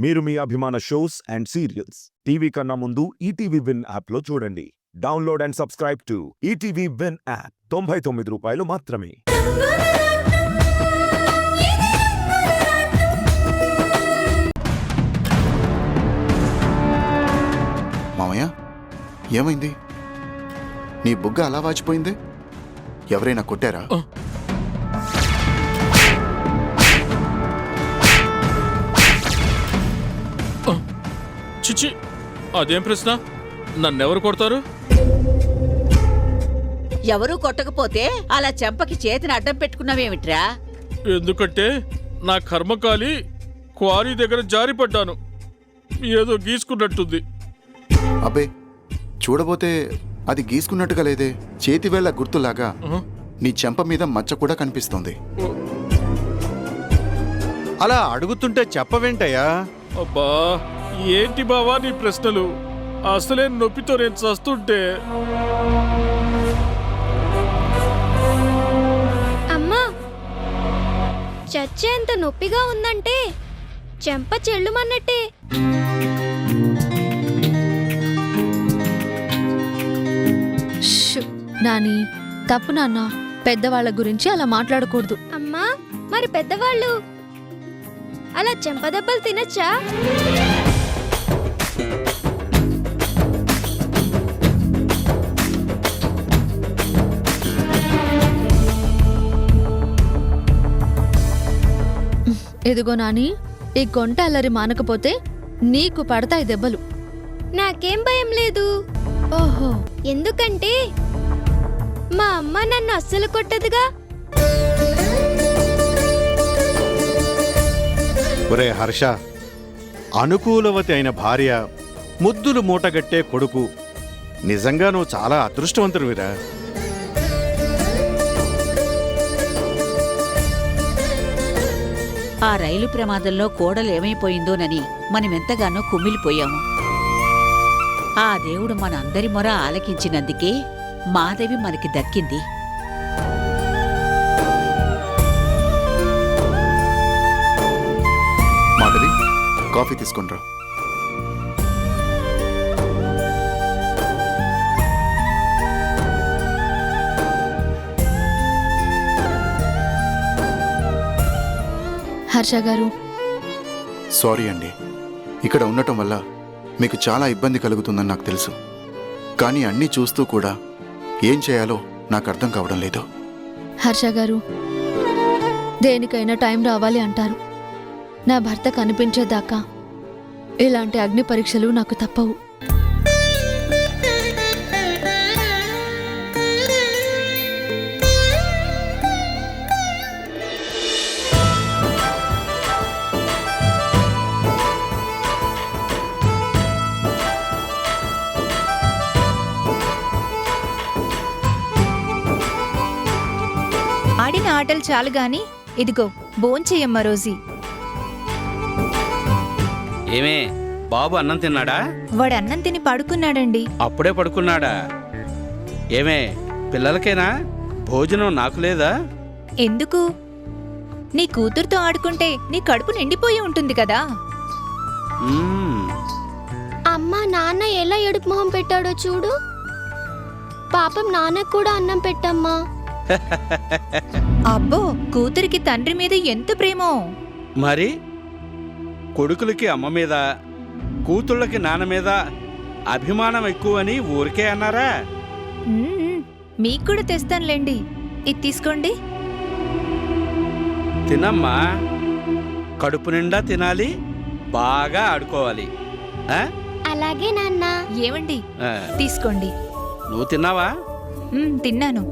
మీరు మీ అభిమాన shows and serials TV కన్నా ముందు ఈటీవీ విన్ యాప్లో చూడండి. Download and subscribe to ETV win app. 99 రూపాయలు మాత్రమే. మామయ్య, ఏమైంది? నీ బుగ్గ అలా వాచిపోయింది? ఎవరైనా కొట్టారా? చిచి, అదేం ప్రశ్న? నన్నెవరు కొడతారు? ఎవరూ కొట్టకపోతే అలా చెంపకి చేతిని అడ్డం పెట్టుకున్నావేమిట్రా? ఎందుకంటే నా కర్మకాలి క్వారీ దగ్గర జారిపడ్డాను. ఏదో గీసుకున్నట్టుంది. అబ్బే, చూడబోతే అది గీసుకున్నట్టుగా లేదే. చేతివేళ్ల గుర్తులాగా నీ చెంప మీద మచ్చ కూడా కనిపిస్తుంది. అలా అడుగుతుంటే చెప్పవేంటయ్యా? అబ్బా, ఏంటి బావా నీ ప్రశ్నలు? అసలే నొప్పితో నేను చస్తుంటే. అమ్మా, చచ్చేంత నొప్పిగా ఉందంటే చెంప చెల్లుమన్నట్టే. నాని, తప్పు నాన్న. పెద్దవాళ్ల గురించి అలా మాట్లాడకూడదు. అమ్మా, మరి పెద్దవాళ్ళు అలా చెంపదెబ్బలు తినచ్చా? ఎదుగో నాని, ఈ కొంట అల్లరి మానకపోతే నీకు పడతాయి దెబ్బలు. నాకేం భయం లేదు. ఓహో, ఎందుకంటే మా అమ్మ నన్ను అస్సలు కొట్టదుగా. ఒరే హర్ష, అనుకూలవతి అయిన భార్య, ముద్దులు మూటగట్టే కొడుకు. నిజంగా నువ్వు చాలా అదృష్టవంతుడివిరా. ఆ రైలు ప్రమాదంలో కోడలు ఏమైపోయిందోనని మనమెంతగానో కుమిలిపోయాము. ఆ దేవుడు మన అందరి మొర ఆలకించినందుకే మాధవి మనకి దక్కింది. మాధవి, కాఫీ తీసుకుంట్రా. హర్ష గారు, సారీ అండి. ఇక్కడ ఉండటం వల్ల మీకు చాలా ఇబ్బంది కలుగుతుందని నాకు తెలుసు. కానీ అన్నీ చూస్తూ కూడా ఏం చేయాలో నాకు అర్థం కావడం లేదు. హర్ష గారు, దేనికైనా టైం రావాలి అంటారు. నా భర్త కనిపించేదాకా ఇలాంటి అగ్ని పరీక్షలు నాకు తప్పవు. ఆడిన ఆటలు చాలు గాని ఇదిగో భోంచెయ్యమ్మ రోజీ. ఏమే, బాబు అన్నం తిన్నాడా? వాడు అన్నం తిని పడుకున్నాడండి. అప్పుడే పడుకున్నాడా? ఏమే, పిల్లలకేనా? భోజనం నాకు లేదా? ఎందుకు? నీ కూతురుతో ఆడుకుంటే నీ కడుపు నిండిపోయి ఉంటుంది కదా. అమ్మా, నాన్న ఎలా ఏడుపు మొహం పెట్టాడో చూడు. పాపం నాన్నకు కూడా అన్నం పెట్టమ్మా. అబ్బో, కూతురికి తండ్రి మీద ఎంత ప్రేమో. మరి కొడుకులకి అమ్మ మీద, కూతుళ్ళకి నాన్న మీద అభిమానం ఎక్కువని ఊరికే అన్నారా? మీకు కూడా తెస్తానులేండి. ఇది తీసుకోండి. తినమ్మా, కడుపు నిండా తినాలి, బాగా ఆడుకోవాలి. అలాగే నాన్న. ఏమండి, తీసుకోండి. నువ్వు తిన్నావా? తిన్నాను.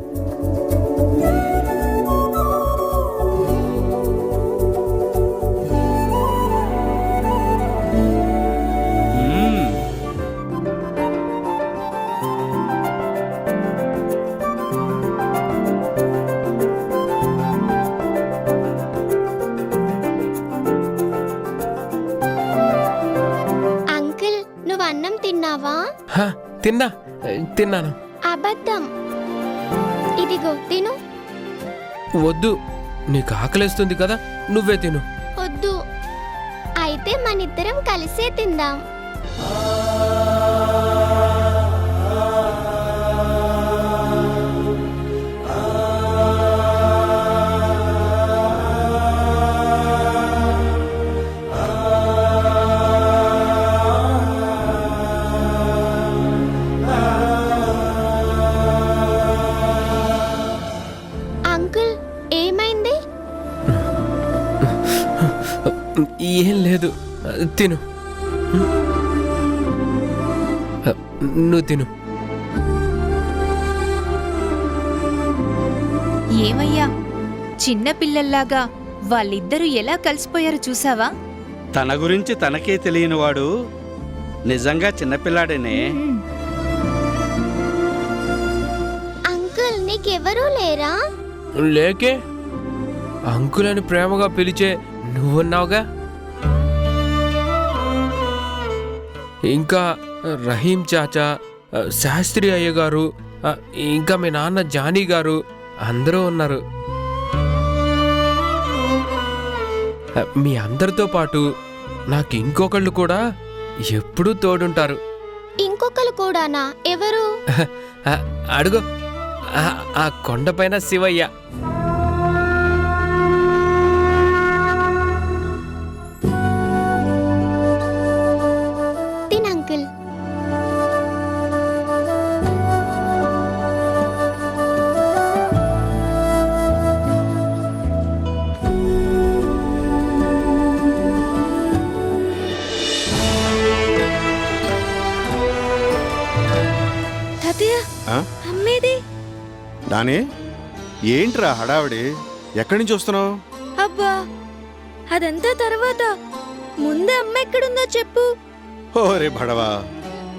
అంకుల్, నువ్వు అన్నం తిన్నావా? తిన్నాను. అబద్ధం. ఇదిగో తిను. వద్దు, నీకు ఆకలేస్తుంది కదా, నువ్వే తిను. వద్దు. అయితే మనిద్దరం కలిసే తిందాం. అంకుల్, ఏమైంది? ఏం లేదు, తిను. నువ్వు తిను. ఏమయ్యా, చిన్న పిల్లల్లాగా వాళ్ళిద్దరూ ఎలా కలిసిపోయారు చూసావా? తన గురించి తనకే తెలియనివాడు నిజంగా చిన్నపిల్లాడేనే. అంకుల్, నీకెవరూ లేరా? లేకే, అంకుల్ అని ప్రేమగా పిలిచే నువ్వున్నావుగా. ఇంకా రహీం చాచా, శాస్త్రి అయ్య గారు, ఇంకా మీ నాన్న జానీ గారు అందరూ ఉన్నారు. మీ అందరితో పాటు నాకు ఇంకొకళ్ళు కూడా ఎప్పుడూ తోడుంటారు. ఇంకొకరు కూడానా? ఎవరు? అడుగు, ఆ కొండపైన శివయ్య. అంకుల్, తాతయ్య, ఆ? అమ్మేది? దాని ఏంట్రా హడావిడి? ఎక్కడి నుంచి వస్తున్నావు? అబ్బా, అదంతా తర్వాత. ముందే అమ్మ ఎక్కడుందో చెప్పు. ఓరే భడవా,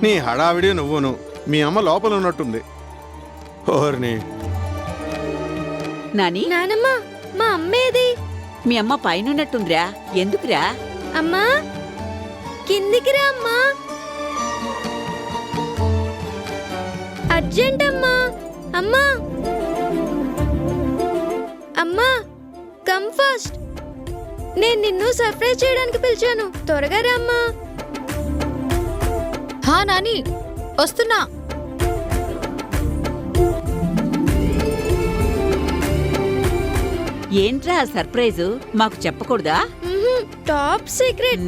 నీ హడావిడి నువ్వును. మీ అమ్మ లోపల ఉన్నట్టుంది. ఓర్ని నాని, నానమ్మ, మా అమ్మేది? మీ అమ్మ పైనున్నట్టుందిరా. ఎందుకురా? అమ్మా, కిందికి రా అమ్మా. అర్జెంట్ అమ్మా. అమ్మా, అమ్మా, కమ్ ఫాస్ట్. నేను నిన్ను సర్ప్రైజ్ చేయడానికి పిలిచాను, త్వరగా రా అమ్మా. హా నాని, వస్తున్నా. ఏంట్రా సర్ప్రైజు? మాకు చెప్పకూడదా? Top secret.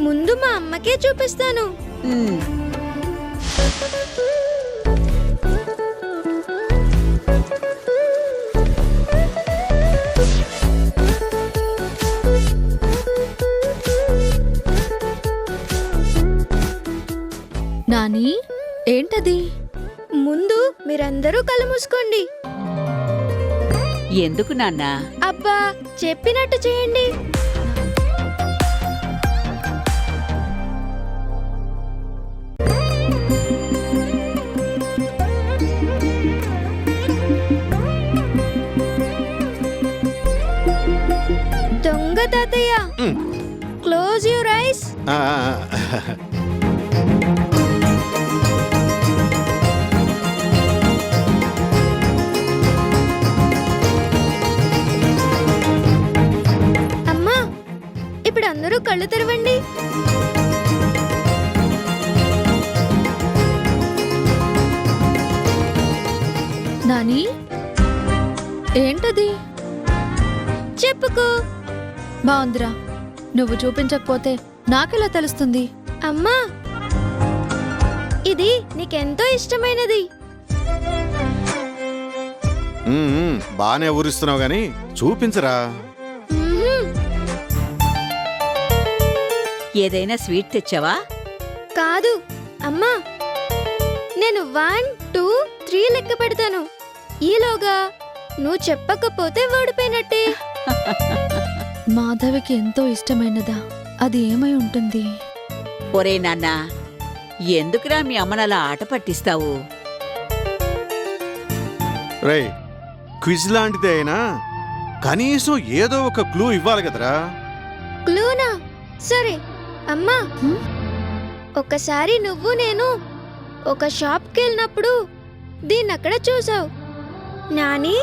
ముందు మా అమ్మకే చూపిస్తాను. ఉమ్. నాని, ఏంటది? ముందు మీరందరూ కళ్ళు మూసుకోండి. ఎందుకు నాన్నా? అబ్బా, చెప్పినట్టు చేయండి. దొంగ తాతయ్య, క్లోజ్ యువర్ ఐస్. అమ్మా, ఇప్పుడు అందరూ కళ్ళు తెరవండి. నాని, ఏంటది? చెప్పుకో. బాగుందిరా. నువ్వు చూపించకపోతే నాకెలా తెలుస్తుంది? అమ్మా, ఇది నీకెంతో ఇష్టమైనది. బానే ఊరిస్తున్నావు గాని చూపించరా. ఏదైనా స్వీట్ తెచ్చావా? కాదు అమ్మా, నేను 1, 2, 3 లెక్క పెడతాను. ఈలోగా నువ్వు చెప్పకపోతే ఓడిపోయినట్టే. మాధవికి ఎంతో ఇష్టమైనదా? అది ఏమై ఉంటుంది? ఒరే నాన్న, ఎందుకురా మీ అమ్మనలా ఆట పట్టిస్తావు? రేయ్, క్విజ్ లాంటిది అయినా కనీసం ఏదో ఒక క్లూ ఇవ్వాలి కదరా. క్లూనా? సరే అమ్మా, ఒకసారి నువ్వు నేను ఒక షాప్కి వెళ్ళినప్పుడు దీన్ని అక్కడ చూసావు. నాని,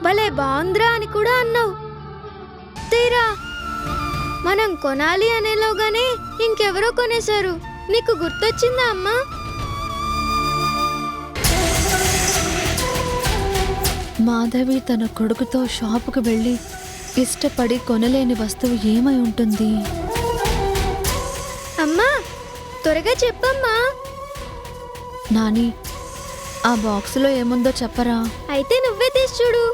భలే బాగుందిరా అని కూడా అన్నావు. తీరా మనం కొనాలి అనేలోగానే ఇంకెవరో కొనేశారు. నీకు గుర్తొచ్చిందా అమ్మా? మాధవి తన కొడుకుతో షాపుకు వెళ్ళి ఇష్టపడి కొనలేని వస్తువు ఏమై ఉంటుంది? అమ్మా త్వరగా చెప్పమ్మా. నాని, ఆ బాక్సులో ఏముందో చెప్పరా? అయితే నువ్వే తీసి చూడు.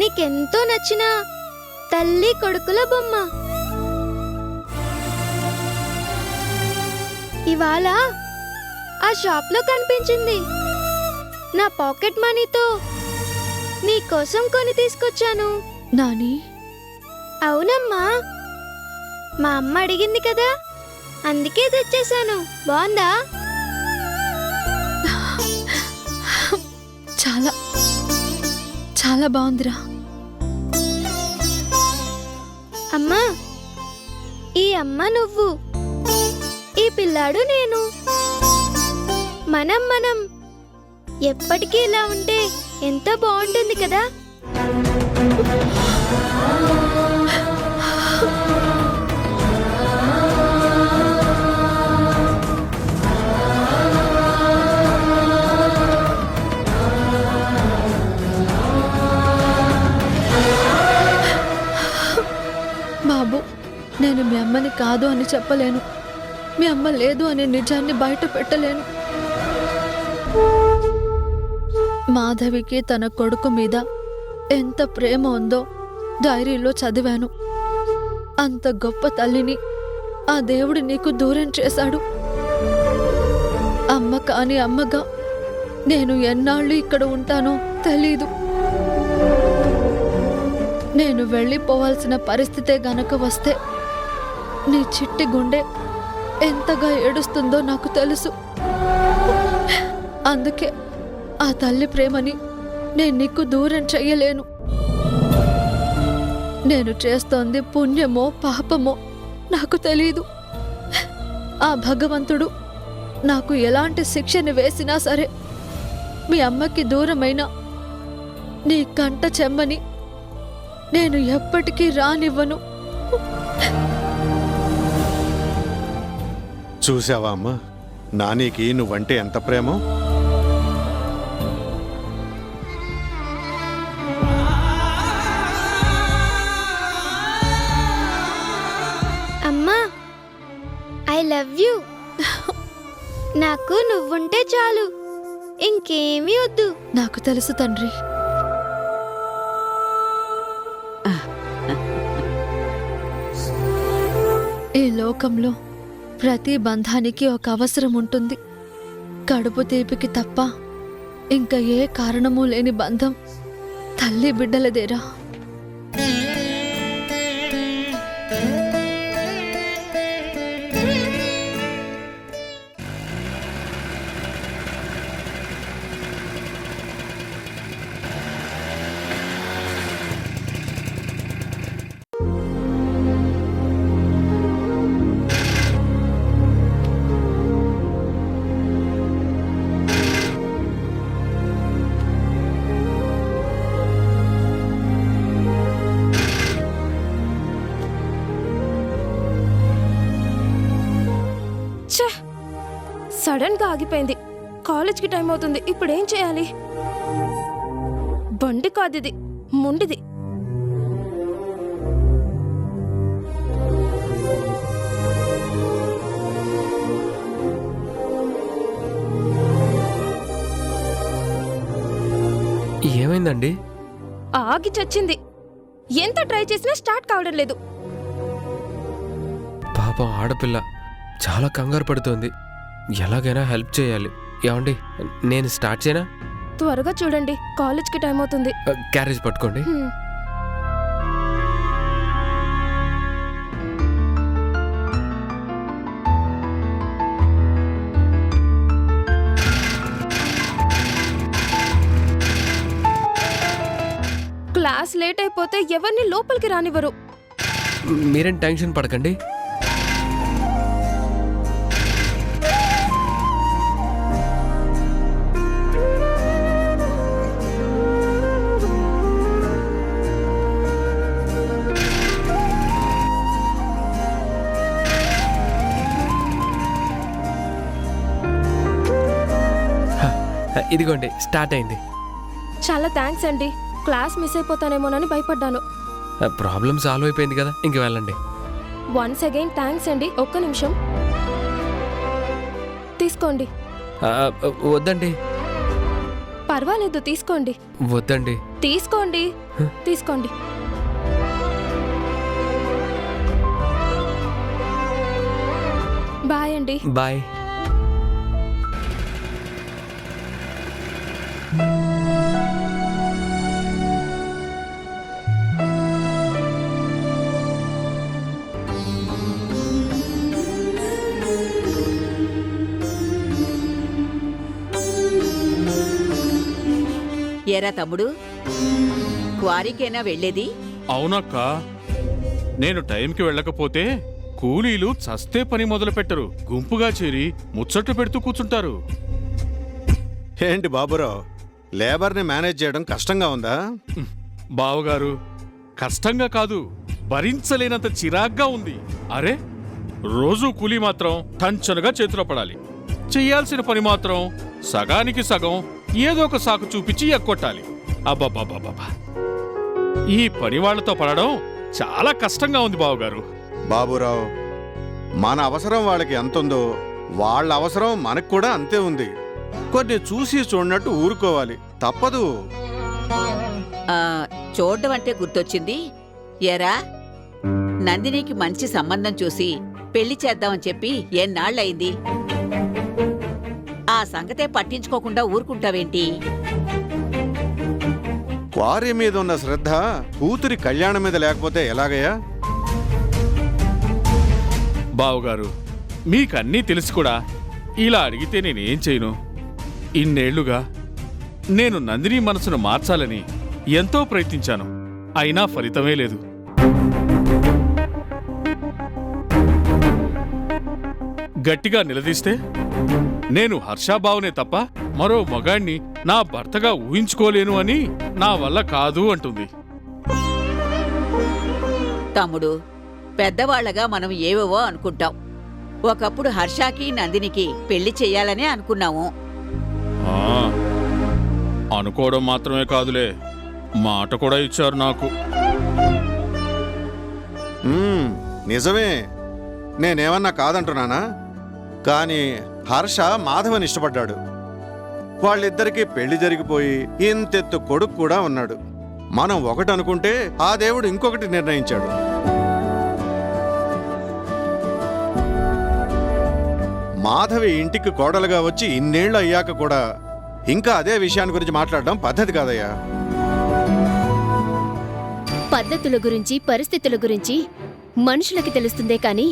నీకెంతో నచ్చిన తల్లి కొడుకుల బొమ్మ ఇవాళ ఆ షాప్లో కనిపించింది. నా పాకెట్ మనీతో నీ కోసం కొని తీసుకొచ్చాను. నాని, అవునమ్మా, మా అమ్మ అడిగింది కదా, అందుకే తెచ్చేశాను. బాగుందా? చాలా చాలా బాగుందిరా. అమ్మా, ఈ అమ్మ నువ్వు, ఈ పిల్లాడు నేను. మనం ఎప్పటికీ ఇలా ఉంటే ఎంతో బాగుంటుంది కదా. బాబు, నేను మీ అమ్మని కాదు అని చెప్పలేను, మీ అమ్మ లేదు అనే నిజాన్ని బయట పెట్టలేను. మాధవికి తన కొడుకు మీద ఎంత ప్రేమ ఉందో డైరీలో చదివాను. అంత గొప్ప తల్లిని ఆ దేవుడు నీకు దూరం చేశాడు. అమ్మ కాని అమ్మగా నేను ఎన్నాళ్ళు ఇక్కడ ఉంటానో తెలీదు. నేను వెళ్ళిపోవాల్సిన పరిస్థితే గనక వస్తే నీ చిట్టి గుండె ఎంతగా ఏడుస్తుందో నాకు తెలుసు. అందుకే ఆ తల్లి ప్రేమని నేను నీకు దూరం చెయ్యలేను. నేను చేస్తోంది పుణ్యమో పాపమో నాకు తెలీదు. ఆ భగవంతుడు నాకు ఎలాంటి శిక్షని వేసినా సరే మీ అమ్మకి దూరమైన నీ కంట చెమ్మని నేను ఎప్పటికీ రానివ్వను. చూసావా అమ్మా, నానికి నువ్వంటే ఎంత ప్రేమో. అమ్మా, ఐ లవ్ యూ. నాకు నువ్వుంటే చాలు, ఇంకేమీ వద్దు. నాకు తెలుసు తండ్రి. ఈ లోకంలో ప్రతి బంధానికి ఒక అవసరం ఉంటుంది. కడుపు తీపికి తప్ప ఇంకా ఏ కారణమూ లేని బంధం తల్లి బిడ్డలదేరా. సడన్ గా ఆగిపోయింది. కాలేజ్కి టైం అవుతుంది. ఇప్పుడు ఏం చేయాలి? బండి కాదిది, ముండిది. ఏమైందండి? ఆగి చచ్చింది. ఎంత ట్రై చేసినా స్టార్ట్ కావడం లేదు. పాపం ఆడపిల్ల చాలా కంగారు పడుతోంది. ఎలాగైనా హెల్ప్ చేయాలి. ఏమండి, నేను స్టార్ట్ చేయనా? త్వరగా చూడండి, కాలేజ్కి టైం అవుతుంది. క్యారేజ్ పట్టుకోండి. క్లాస్ లేట్ అయిపోతే ఎవరిని లోపలికి రానివ్వరు. మీరేం టెన్షన్ పడకండి. ఇదిగోండి, స్టార్ట్ అయింది. చాలా థ్యాంక్స్ అండి. క్లాస్ మిస్ అయిపోతానేమోనని భయపడ్డాను. ప్రాబ్లం సాల్వ్ అయిపోయింది కదా, ఇంక వెళ్ళండి. వన్స్ అగైన్ థ్యాంక్స్ అండి. ఒక్క నిమిషం తీసుకోండి. వద్దండి. పర్వాలేదు, తీసుకోండి. వద్దండి. తీసుకోండి, తీసుకోండి. బాయ్ అండి. బాయ్. ఏరా తమ్ముడు, క్వారీకేనా వెళ్ళేది? అవునక్క, నేను టైంకి వెళ్ళకపోతే కూలీలు చస్తే పని మొదలు పెట్టరు. గుంపుగా చేరి ముచ్చట్లు పెడుతూ కూర్చుంటారు. ఏంటి బాబురావు, లేబర్ని మేనేజ్ చేయడం కష్టంగా ఉందా? బావగారు, కష్టంగా కాదు, భరించలేనంత చిరాగ్గా ఉంది. అరే, రోజూ కూలీ మాత్రం టంచనుగా చేతిలో పడాలి. చెయ్యాల్సిన పని మాత్రం సగానికి సగం ఏదో ఒక సాకు చూపించి ఎక్కొట్టాలి. అబ్బబ్బబ్బబ్బా, ఈ పని వాళ్లతో పడడం చాలా కష్టంగా ఉంది బావగారు. బాబురావు, మన అవసరం వాళ్ళకి ఎంతుందో వాళ్ళ అవసరం మనకు కూడా అంతే ఉంది. కొన్ని చూసి చూడనట్టు ఊరుకోవాలి, తప్పదు. చూడడం అంటే గుర్తొచ్చింది. ఏరా, నందినికి మంచి సంబంధం చూసి పెళ్లి చేద్దామని చెప్పి ఎన్నాళ్ళయింది? ఆ సంగతే పట్టించుకోకుండా ఊరుకుంటావేంటి? క్వారీ మీద ఉన్న శ్రద్ధ కూతురి కళ్యాణం మీద లేకపోతే ఎలాగయ్యా? బావుగారు, మీకన్నీ తెలిసి కూడా ఇలా అడిగితే నేనేం చేయను? ఇన్నేళ్లుగా నేను నందిని మనసును మార్చాలని ఎంతో ప్రయత్నించాను, అయినా ఫలితమే లేదు. గట్టిగా నిలదీస్తే నేను హర్షాబావునే తప్ప మరో మగాణ్ణి నా భర్తగా ఊహించుకోలేను అని నా వల్ల కాదు అంటుంది. తమ్ముడు, పెద్దవాళ్లగా మనం ఏవేవో అనుకుంటాం. ఒకప్పుడు హర్షాకి నందినికి పెళ్లి చెయ్యాలనే అనుకున్నాము. అనుకోవడం మాత్రమే కాదులే, మాట కూడా ఇచ్చారు నాకు. నిజమే, నేనేమన్నా కాదంటున్నానా? కానీ హర్ష మాధవని ఇష్టపడ్డాడు. వాళ్ళిద్దరికీ పెళ్లి జరిగిపోయి ఇంతెత్తు కొడుకు కూడా ఉన్నాడు. మనం ఒకటి అనుకుంటే ఆ దేవుడు ఇంకొకటి నిర్ణయించాడు. మాధవి ఇంటికి కోడలుగా వచ్చి ఇన్నేళ్లు అయ్యాక కూడా ఇంకా అదే విషయాన్ని గురించి మాట్లాడడం పద్ధతి కాదయ్యా. పద్ధతుల గురించి, పరిస్థితుల గురించి మనుషులకి తెలుస్తుందే కాని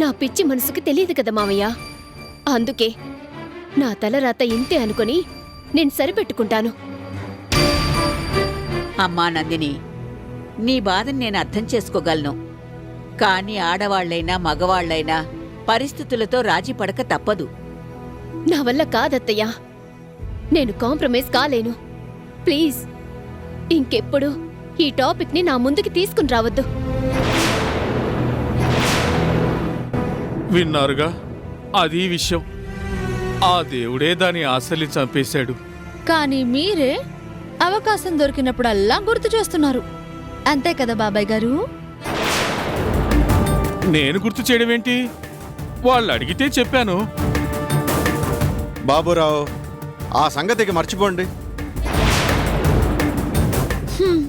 నా పిచ్చి మనసుకి తెలియదు కదా మావయ్య. అందుకే నా తలరాత ఇంతే అనుకొని నేను సరిపెట్టుకుంటాను. అమ్మా నందిని, నీ బాధని నేను అర్థం చేసుకోగలను. కాని ఆడవాళ్లైనా మగవాళ్లైనా పరిస్థితులతో రాజీ పడక తప్పదు. నా వల్ల కాదత్తయ్యా, నేను కాంప్రమైజ్ కాలేను. ప్లీజ్, ఇంకెప్పుడు ఈ టాపిక్ని నా ముందుకి తీసుకుని రావద్దు. విన్నారుగా, అది విషయం. ఆ దేవుడే దాని ఆశల్ని చంపేశాడు. కానీ మీరే అవకాశం దొరికినప్పుడల్లా గుర్తు చేస్తున్నారు. అంతే కదా బాబాయ్ గారు? నేను గుర్తు చేయడం ఏంటి? వాళ్ళు అడిగితే చెప్పాను. బాబురావు, ఆ సంగతికి మర్చిపోండి.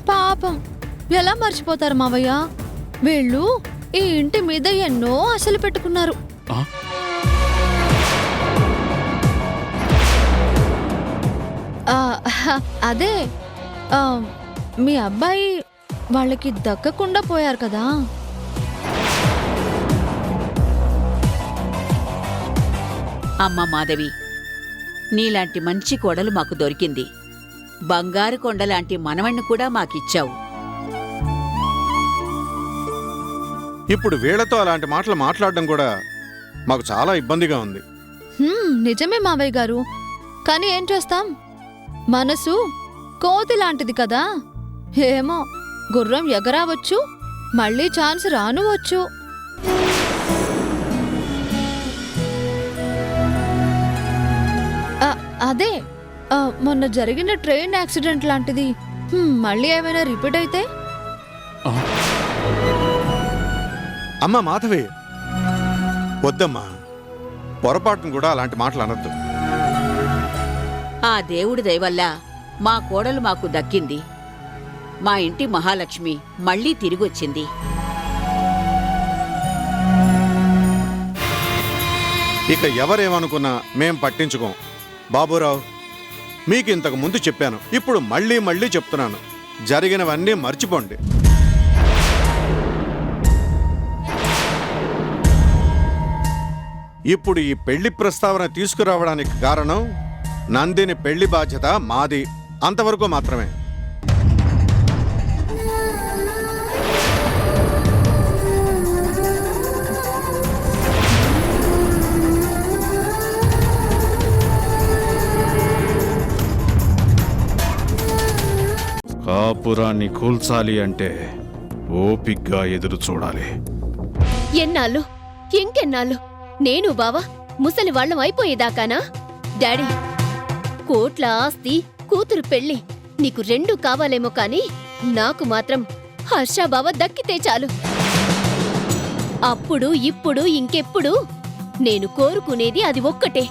పాపం ఎలా మర్చిపోతారు మావయ్య? వీళ్ళు ఈ ఇంటి మీద ఎన్నో ఆశలు పెట్టుకున్నారు. ఆ? అదే మీ అబ్బాయి వాళ్ళకి దక్కకుండా పోయారు కదా. అమ్మ మాధవి, నీలాంటి మంచి కోడలు మాకు దొరికింది. బంగారు కొండలాంటి మనవణ్ణి కూడా మాకిచ్చావు. ఇప్పుడు వీళ్లతో అలాంటి మాటలు మాట్లాడడం కూడా మాకు చాలా ఇబ్బందిగా ఉంది. నిజమే మావయ్య గారు, కానీ ఏం చేస్తాం, మనసు కోతి లాంటిది కదా. ఏమో, గుర్రం ఎగరావచ్చు, మళ్ళీ ఛాన్స్ రానువచ్చు. అదే మొన్న జరిగిన ట్రైన్ యాక్సిడెంట్ లాంటిది మళ్ళీ ఏమైనా రిపీట్ అయితే? అమ్మా మాధవి, వద్దమ్మా, పొరపాటును కూడా అలాంటి మాటలు అనొద్దు. ఆ దేవుడి దయవల్ల మా కోడలు మాకు దక్కింది. మా ఇంటి మహాలక్ష్మి మళ్ళీ తిరిగొచ్చింది. ఇక ఎవరేమనుకున్నా మేం పట్టించుకోం. బాబురావు, మీకు ఇంతకు ముందు చెప్పాను, ఇప్పుడు మళ్ళీ చెప్తున్నాను, జరిగినవన్నీ మర్చిపోండి. ఇప్పుడు ఈ పెళ్లి ప్రస్తావన తీసుకురావడానికి కారణం నందిని పెళ్లి బాధ్యత మాది, అంతవరకు మాత్రమే. కాపురాన్ని కూల్చాలి అంటే ఓపిగ్గా ఎదురు చూడాలి. ఎన్నాళ్ళు, ఇంకెన్నాళ్ళు? నేను బావా ముసలి వాళ్ళం అయిపోయేదాకానా? డాడీ, కోట్ల ఆస్తి, కూతురు పెళ్లి నీకు రెండూ కావాలేమో కాని నాకు మాత్రం హర్ష బావ దక్కితే చాలు. అప్పుడు ఇప్పుడు ఇంకెప్పుడు నేను కోరుకునేది అది ఒక్కటే.